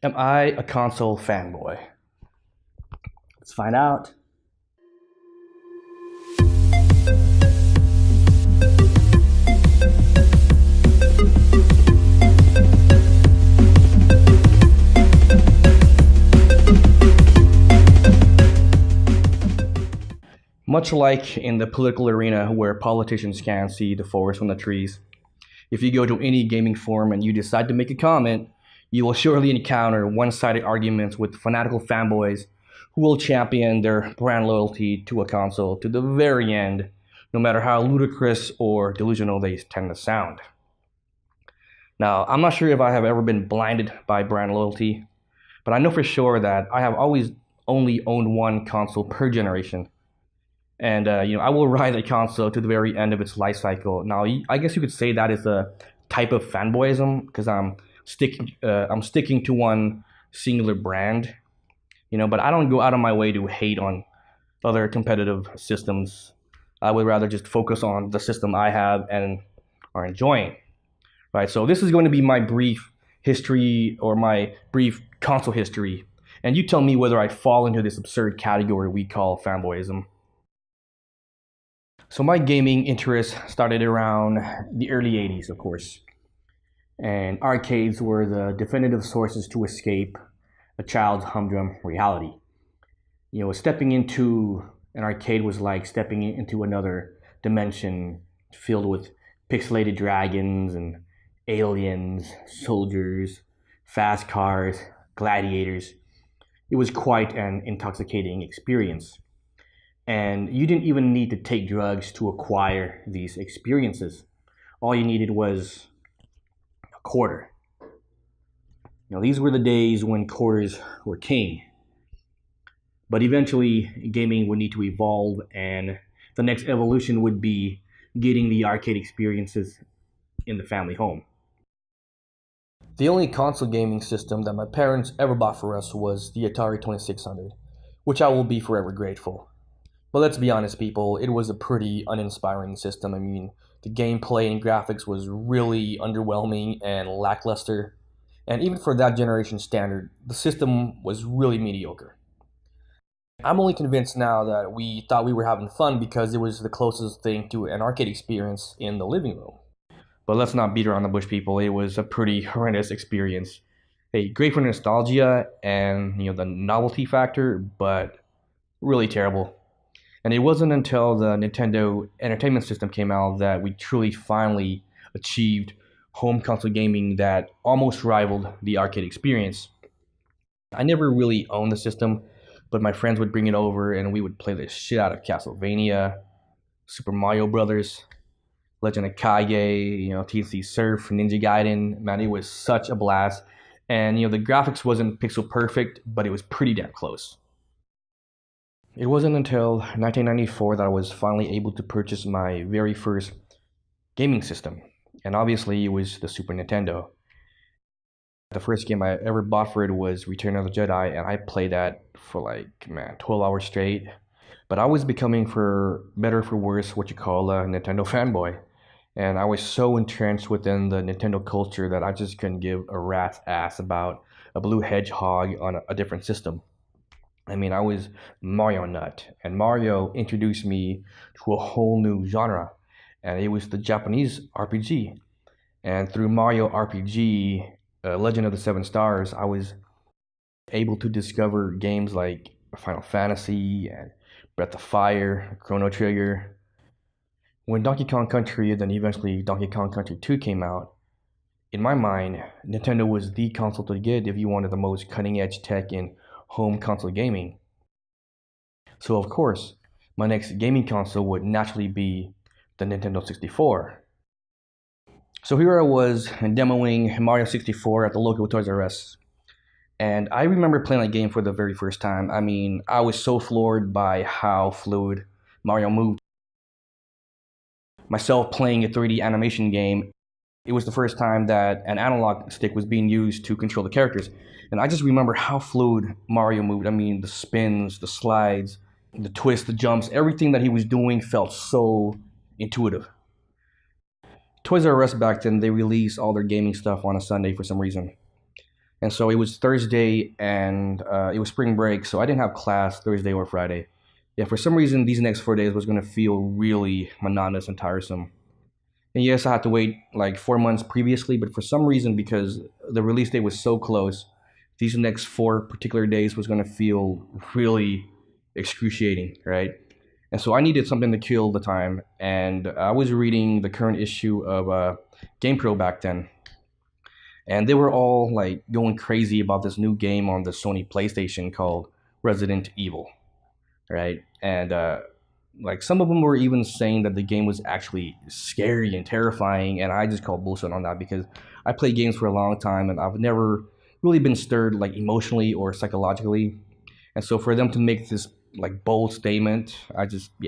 Am I a console fanboy? Let's find out. Much like in the political arena where politicians can't see the forest from the trees, if you go to any gaming forum and you decide to make a comment, you will surely encounter one-sided arguments with fanatical fanboys who will champion their brand loyalty to a console to the very end, no matter how ludicrous or delusional they tend to sound. Now, I'm not sure if I have ever been blinded by brand loyalty, but I know for sure that I have always only owned one console per generation. And I will ride a console to the very end of its life cycle. Now, I guess you could say that is a type of fanboyism because I'm sticking to one singular brand, But I don't go out of my way to hate on other competitive systems. I would rather just focus on the system I have and are enjoying, right? So this is going to be my brief history or my brief console history, and you tell me whether I fall into this absurd category we call fanboyism. So my gaming interest started around the early 80s, of course. And arcades were the definitive sources to escape a child's humdrum reality. Stepping into an arcade was like stepping into another dimension filled with pixelated dragons and aliens, soldiers, fast cars, gladiators. It was quite an intoxicating experience. And you didn't even need to take drugs to acquire these experiences. All you needed was a quarter. These were the days when quarters were king. But eventually, gaming would need to evolve, and the next evolution would be getting the arcade experiences in the family home. The only console gaming system that my parents ever bought for us was the Atari 2600, which I will be forever grateful. But let's be honest, people, it was a pretty uninspiring system. I mean, the gameplay and graphics was really underwhelming and lackluster. And even for that generation standard, the system was really mediocre. I'm only convinced now that we thought we were having fun because it was the closest thing to an arcade experience in the living room. But let's not beat around the bush, people. It was a pretty horrendous experience. Hey, great for nostalgia and the novelty factor, but really terrible. And it wasn't until the Nintendo Entertainment System came out that we truly finally achieved home console gaming that almost rivaled the arcade experience. I never really owned the system, but my friends would bring it over and we would play the shit out of Castlevania, Super Mario Brothers, Legend of Kage, TNC Surf, Ninja Gaiden. Man, it was such a blast. And the graphics wasn't pixel perfect, but it was pretty damn close. It wasn't until 1994 that I was finally able to purchase my very first gaming system. And obviously it was the Super Nintendo. The first game I ever bought for it was Return of the Jedi, and I played that for 12 hours straight. But I was becoming, for better or for worse, what you call a Nintendo fanboy. And I was so entrenched within the Nintendo culture that I just couldn't give a rat's ass about a blue hedgehog on a different system. I mean, I was Mario nut, and Mario introduced me to a whole new genre, and it was the Japanese RPG. And through Mario RPG, Legend of the Seven Stars, I was able to discover games like Final Fantasy and Breath of Fire, Chrono Trigger. When Donkey Kong Country and then eventually Donkey Kong Country 2 came out, in my mind, Nintendo was the console to get if you wanted the most cutting-edge tech in home console gaming. So of course, my next gaming console would naturally be the Nintendo 64. So here I was demoing Mario 64 at the local Toys R Us. And I remember playing that game for the very first time. I mean, I was so floored by how fluid Mario moved. Myself playing a 3D animation game, it was the first time that an analog stick was being used to control the characters. And I just remember how fluid Mario moved. I mean, the spins, the slides, the twists, the jumps, everything that he was doing felt so intuitive. Toys R Us back then, they released all their gaming stuff on a Sunday for some reason. And so it was Thursday, and it was spring break, so I didn't have class Thursday or Friday. Yeah, for some reason, these next 4 days was going to feel really monotonous and tiresome. And yes, I had to wait like 4 months previously, but for some reason, because the release date was so close, these next 4 particular days was going to feel really excruciating, right? And so I needed something to kill the time, and I was reading the current issue of GamePro back then, and they were all like going crazy about this new game on the Sony PlayStation called Resident Evil, right? And like some of them were even saying that the game was actually scary and terrifying, and I just called bullshit on that because I played games for a long time and I've never really been stirred like emotionally or psychologically. And so for them to make this like bold statement,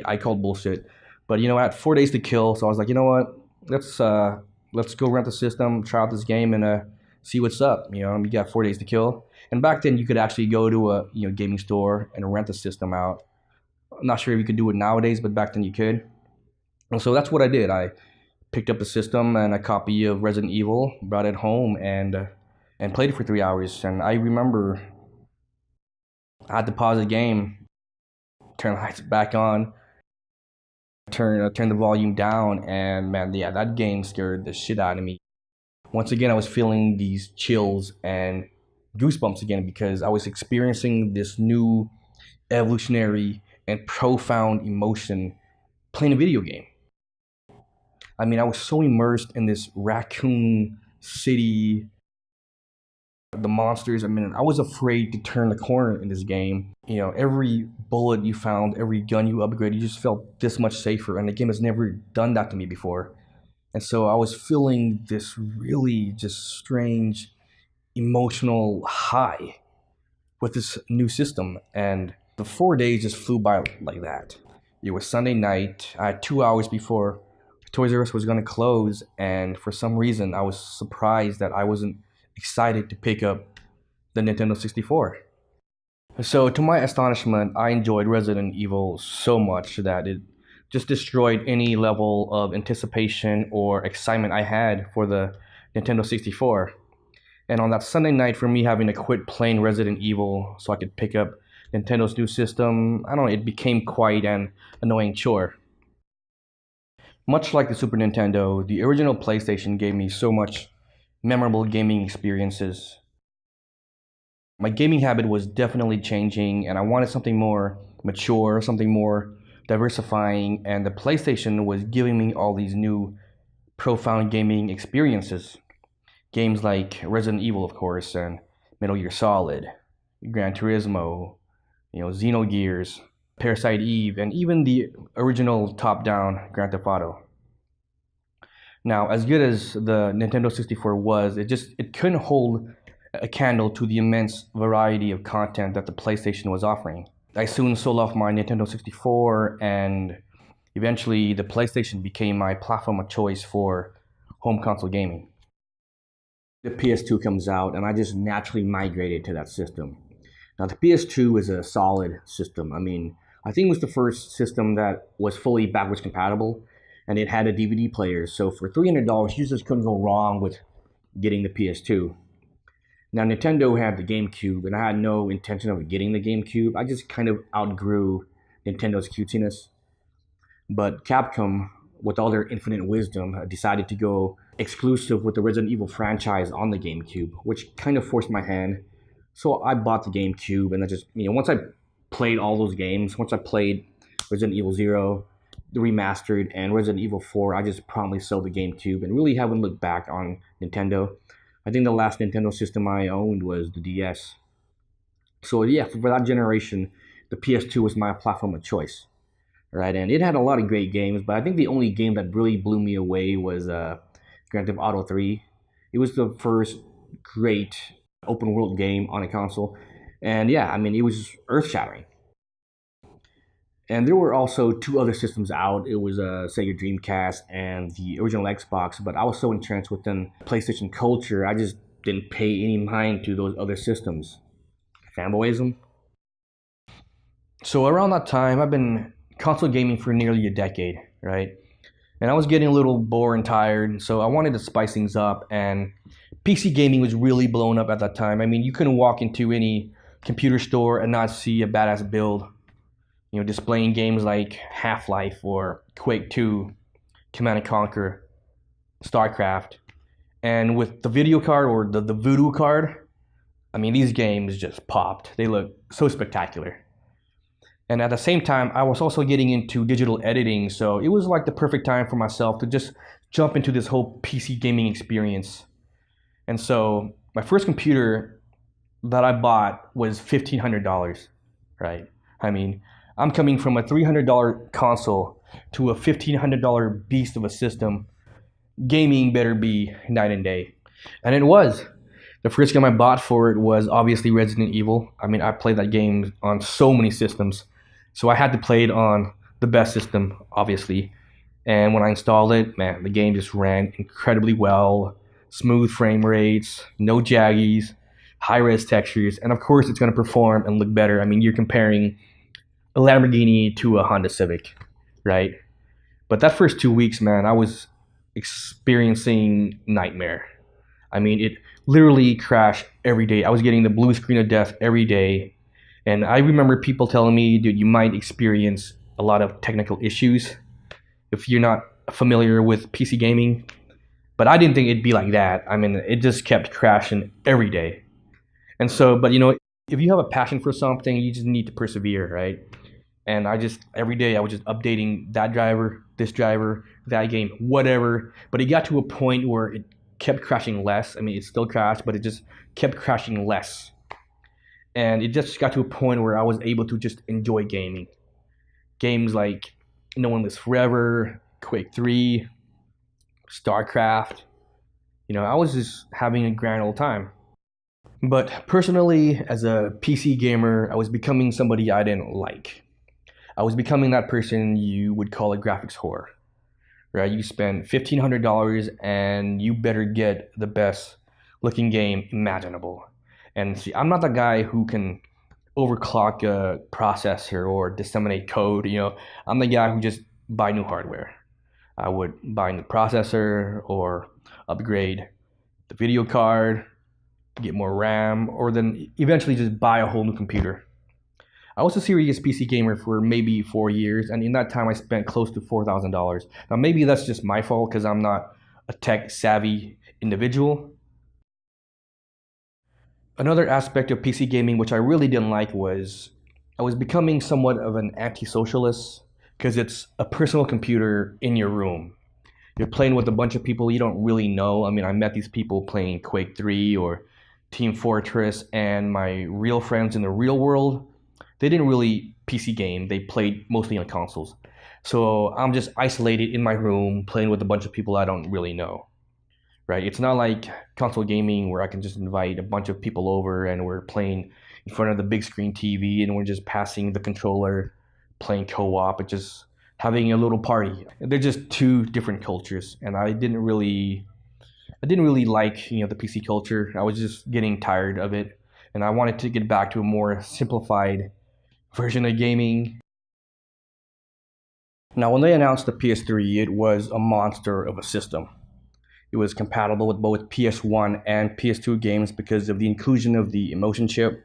I called bullshit. But I had 4 days to kill, so I was like, you know what? Let's go rent the system, try out this game, and see what's up. You got 4 days to kill. And back then, you could actually go to a gaming store and rent the system out. I'm not sure if you could do it nowadays, but back then you could. And so that's what I did. I picked up the system and a copy of Resident Evil, brought it home, and played it for 3 hours. And I remember I had to pause the game, turn the lights back on, turn the volume down, and man, yeah, that game scared the shit out of me. Once again, I was feeling these chills and goosebumps again because I was experiencing this new evolutionary and profound emotion playing a video game. I mean, I was so immersed in this raccoon city, the monsters. I mean, I was afraid to turn the corner in this game. Every bullet you found, every gun you upgraded, you just felt this much safer. And the game has never done that to me before. And so I was feeling this really just strange emotional high with this new system. And the 4 days just flew by like that. It was Sunday night. I had 2 hours before Toys R Us was going to close. And for some reason, I was surprised that I wasn't excited to pick up the Nintendo 64. So to my astonishment, I enjoyed Resident Evil so much that it just destroyed any level of anticipation or excitement I had for the Nintendo 64. And on that Sunday night, for me having to quit playing Resident Evil so I could pick up Nintendo's new system, I don't know, it became quite an annoying chore. Much like the Super Nintendo, the original PlayStation gave me so much memorable gaming experiences. My gaming habit was definitely changing, and I wanted something more mature, something more diversifying, and the PlayStation was giving me all these new profound gaming experiences. Games like Resident Evil, of course, and Metal Gear Solid, Gran Turismo, Xenogears, Parasite Eve, and even the original top-down Grand Theft Auto. Now, as good as the Nintendo 64 was, it couldn't hold a candle to the immense variety of content that the PlayStation was offering. I soon sold off my Nintendo 64, and eventually the PlayStation became my platform of choice for home console gaming. The PS2 comes out, and I just naturally migrated to that system. Now, the PS2 is a solid system. I mean, I think it was the first system that was fully backwards compatible, and it had a DVD player. So for $300, you just couldn't go wrong with getting the PS2. Now, Nintendo had the GameCube, and I had no intention of getting the GameCube. I just kind of outgrew Nintendo's cutesiness. But Capcom, with all their infinite wisdom, decided to go exclusive with the Resident Evil franchise on the GameCube, which kind of forced my hand. So I bought the GameCube, and I just, once I played all those games, once I played Resident Evil 0, the remastered, and Resident Evil 4, I just promptly sold the GameCube and really haven't looked back on Nintendo. I think the last Nintendo system I owned was the DS. So yeah, for that generation, the PS2 was my platform of choice, right? And it had a lot of great games, but I think the only game that really blew me away was Grand Theft Auto 3. It was the first great open world game on a console, and yeah, it was earth-shattering. And there were also two other systems out. It was a Sega Dreamcast and the original Xbox, but I was so entrenched within PlayStation culture, I just didn't pay any mind to those other systems. Fanboyism. So around that time, I've been console gaming for nearly a decade, right? And I was getting a little bored and tired, so I wanted to spice things up and PC gaming was really blown up at that time. I mean, you couldn't walk into any computer store and not see a badass build, displaying games like Half-Life or Quake 2, Command and Conquer, StarCraft. And with the video card or the Voodoo card, I mean, these games just popped. They look so spectacular. And at the same time, I was also getting into digital editing, so it was like the perfect time for myself to just jump into this whole PC gaming experience. And so my first computer that I bought was $1,500, right? I mean, I'm coming from a $300 console to a $1,500 beast of a system. Gaming better be night and day. And it was. The first game I bought for it was obviously Resident Evil. I mean, I played that game on so many systems. So I had to play it on the best system, obviously. And when I installed it, man, the game just ran incredibly well. Smooth frame rates, no jaggies, high-res textures, and of course it's going to perform and look better. I mean, you're comparing a Lamborghini to a Honda Civic, right? But that first 2 weeks, man, I was experiencing nightmare. I mean, it literally crashed every day. I was getting the blue screen of death every day. And I remember people telling me, dude, you might experience a lot of technical issues if you're not familiar with PC gaming. But I didn't think it'd be like that. I mean, it just kept crashing every day. And so, but if you have a passion for something, you just need to persevere, right? And every day I was just updating that driver, this driver, that game, whatever. But it got to a point where it kept crashing less. I mean, it still crashed, but it just kept crashing less. And it just got to a point where I was able to just enjoy gaming. Games like No One Lives Forever, Quake 3, StarCraft. I was just having a grand old time. But personally, as a PC gamer, I was becoming somebody I didn't like. I was becoming that person you would call a graphics whore, right? You spend $1,500 and you better get the best looking game imaginable. And see, I'm not the guy who can overclock a processor or disseminate code. I'm the guy who just buy new hardware. I would buy a new processor or upgrade the video card, get more RAM, or then eventually just buy a whole new computer. I was a serious PC gamer for maybe 4 years, and in that time I spent close to $4,000. Now maybe that's just my fault because I'm not a tech savvy individual. Another aspect of PC gaming which I really didn't like was I was becoming somewhat of an anti-socialist because it's a personal computer in your room. You're playing with a bunch of people you don't really know. I mean, I met these people playing Quake 3 or Team Fortress, and my real friends in the real world, they didn't really PC game. They played mostly on consoles. So I'm just isolated in my room playing with a bunch of people I don't really know. Right? It's not like console gaming where I can just invite a bunch of people over and we're playing in front of the big screen TV and we're just passing the controller, playing co-op, and just having a little party. They're just two different cultures, and I didn't really like the PC culture. I was just getting tired of it, and I wanted to get back to a more simplified version of gaming. Now, when they announced the PS3, it was a monster of a system. It was compatible with both PS1 and PS2 games because of the inclusion of the Emotion chip.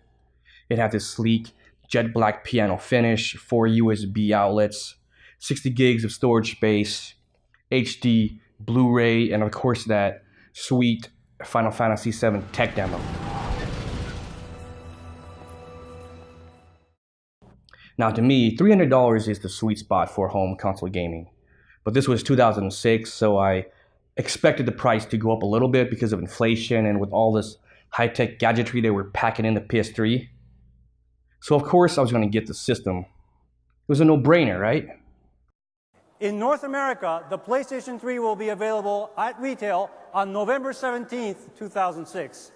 It had this sleek jet black piano finish, 4 USB outlets, 60 gigs of storage space, HD, Blu-ray, and of course that sweet Final Fantasy VII tech demo. Now to me, $300 is the sweet spot for home console gaming. But this was 2006, so I expected the price to go up a little bit because of inflation and with all this high-tech gadgetry they were packing in the PS3. So of course I was going to get the system. It was a no-brainer, right? In North America, the PlayStation 3 will be available at retail on November 17th, 2006.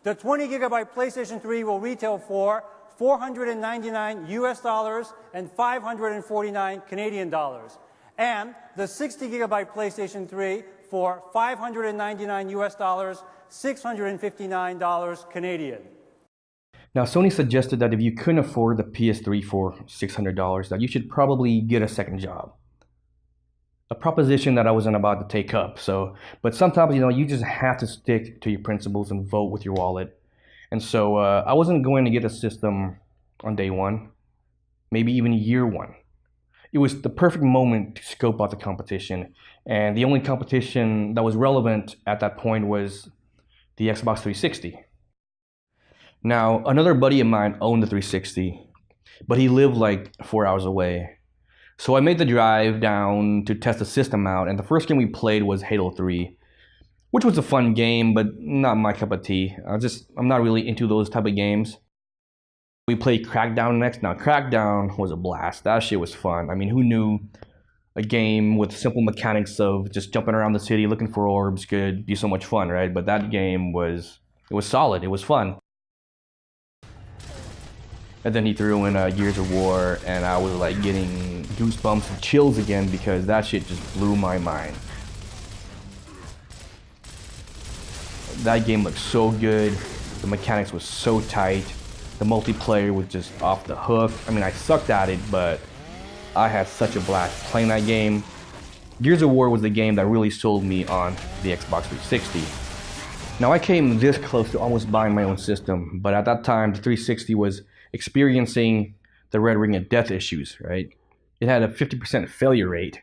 The 20 gigabyte PlayStation 3 will retail for $499 US and 549 Canadian dollars. And the 60 gigabyte PlayStation 3 for $599 US, $659 Canadian. Now, Sony suggested that if you couldn't afford the PS3 for $600, that you should probably get a second job. a proposition that I wasn't about to take up. So, but sometimes, you just have to stick to your principles and vote with your wallet. And so I wasn't going to get a system on day one, maybe even year one. It was the perfect moment to scope out the competition. And the only competition that was relevant at that point was the Xbox 360. Now, another buddy of mine owned the 360, but he lived like 4 hours away. So I made the drive down to test the system out, and the first game we played was Halo 3, which was a fun game, but not my cup of tea. I'm not really into those type of games. We played Crackdown next. Now, Crackdown was a blast. That shit was fun. I mean, who knew a game with simple mechanics of just jumping around the city looking for orbs could be so much fun, right? But that game was solid. It was fun. And then he threw in Gears of War, and I was like getting goosebumps and chills again because that shit just blew my mind. That game looked so good. The mechanics was so tight. The multiplayer was just off the hook. I mean, I sucked at it, but I had such a blast playing that game. Gears of War was the game that really sold me on the Xbox 360. Now, I came this close to almost buying my own system, but at that time, the 360 was experiencing the red ring of death issues, right? It had a 50% failure rate.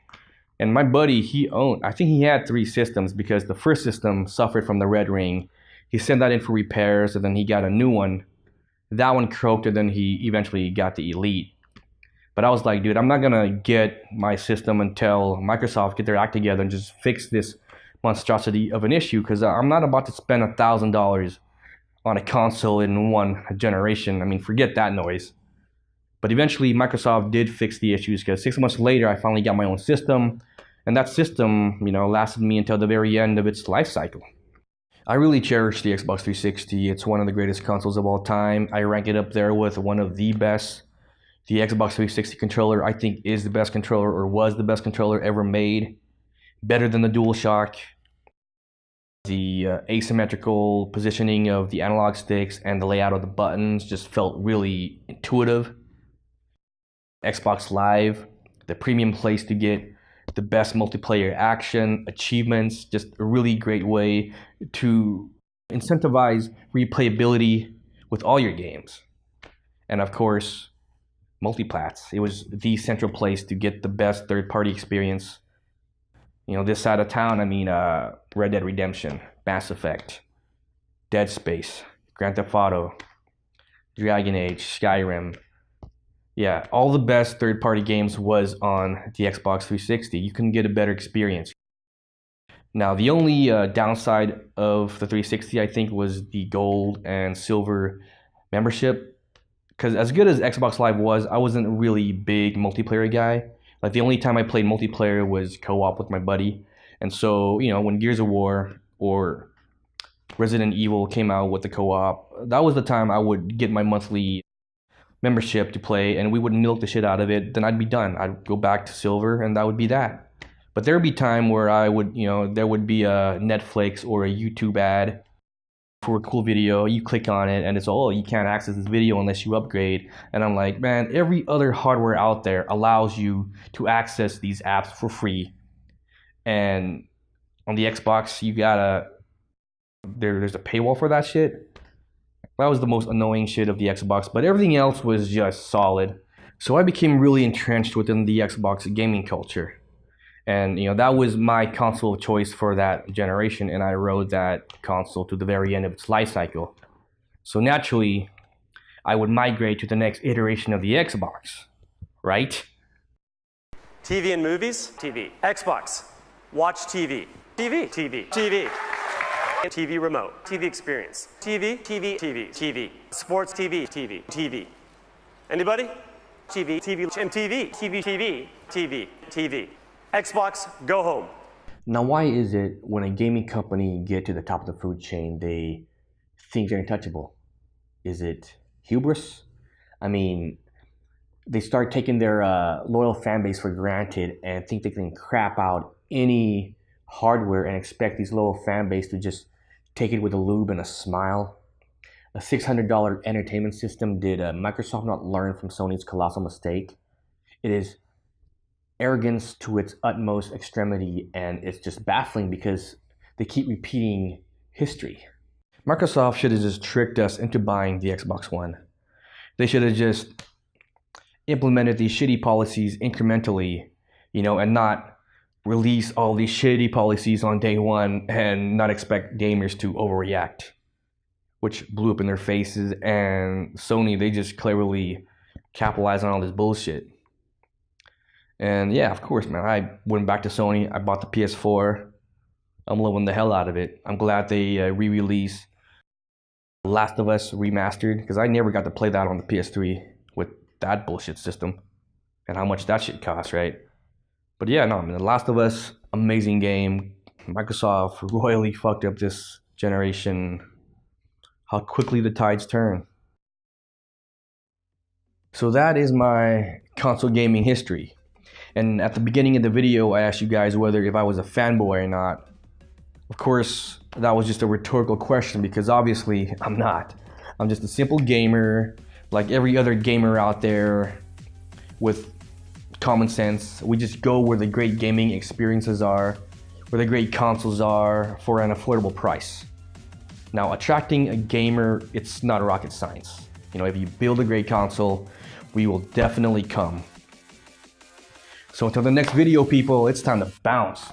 And my buddy, I think he had 3 systems because the first system suffered from the red ring. He sent that in for repairs, and then he got a new one. That one croaked, and then he eventually got the Elite. But I was like, dude, I'm not gonna get my system until Microsoft get their act together and just fix this monstrosity of an issue, because I'm not about to spend $1,000 on a console in one generation. I mean, forget that noise. But eventually, Microsoft did fix the issues, because 6 months later, I finally got my own system. And that system, lasted me until the very end of its life cycle. I really cherish the Xbox 360. It's one of the greatest consoles of all time. I rank it up there with one of the best. The Xbox 360 controller, I think, is the best controller, or was the best controller ever made. Better than the DualShock. The asymmetrical positioning of the analog sticks and the layout of the buttons just felt really intuitive. Xbox Live, the premium place to get the best multiplayer action, achievements, just a really great way to incentivize replayability with all your games. And of course, multiplats. It was the central place to get the best third-party experience. This side of town, Red Dead Redemption, Mass Effect, Dead Space, Grand Theft Auto, Dragon Age, Skyrim. Yeah, all the best third-party games was on the Xbox 360. You couldn't get a better experience. Now, the only downside of the 360, I think, was the gold and silver membership. Because as good as Xbox Live was, I wasn't a really big multiplayer guy. Like, the only time I played multiplayer was co-op with my buddy. And so, when Gears of War or Resident Evil came out with the co-op, that was the time I would get my monthly membership to play, and we would milk the shit out of it. Then I'd be done. I'd go back to silver, and that would be that. But there would be time where I would, there would be a Netflix or a YouTube ad for a cool video. You click on it, and it's, you can't access this video unless you upgrade. And I'm like, man, every other hardware out there allows you to access these apps for free. And on the Xbox, there's a paywall for that shit. That was the most annoying shit of the Xbox, but everything else was just solid. So I became really entrenched within the Xbox gaming culture. And, that was my console of choice for that generation, and I rode that console to the very end of its life cycle. So naturally, I would migrate to the next iteration of the Xbox, right? TV and movies? TV. Xbox. Watch TV. TV. TV. TV. TV remote, TV experience, TV, TV, TV, TV, sports TV, TV, TV. Anybody? TV, TV, MTV, TV, TV, TV, TV. Xbox, go home. Now, why is it when a gaming company get to the top of the food chain, they think they're untouchable? Is it hubris? They start taking their loyal fan base for granted and think they can crap out any hardware and expect these loyal fan base to just take it with a lube and a smile. A $600 entertainment system. Did Microsoft not learn from Sony's colossal mistake? It is arrogance to its utmost extremity, and it's just baffling because they keep repeating history. Microsoft should have just tricked us into buying the Xbox One. They should have just implemented these shitty policies incrementally, and not release all these shitty policies on day one and not expect gamers to overreact, which blew up in their faces. And Sony, they just cleverly capitalized on all this bullshit. And yeah, of course, man, I went back to Sony. I bought the PS4. I'm loving the hell out of it. I'm glad they re-released Last of Us Remastered, because I never got to play that on the PS3 with that bullshit system and how much that shit costs, right? But yeah, no, man, The Last of Us, amazing game. Microsoft royally fucked up this generation. How quickly the tides turn. So that is my console gaming history. And at the beginning of the video, I asked you guys whether if I was a fanboy or not. Of course, that was just a rhetorical question because obviously I'm not. I'm just a simple gamer, like every other gamer out there with common sense. We just go where the great gaming experiences are, where the great consoles are for an affordable price. Now, attracting a gamer, it's not rocket science. If you build a great console, we will definitely come. So until the next video, people, it's time to bounce.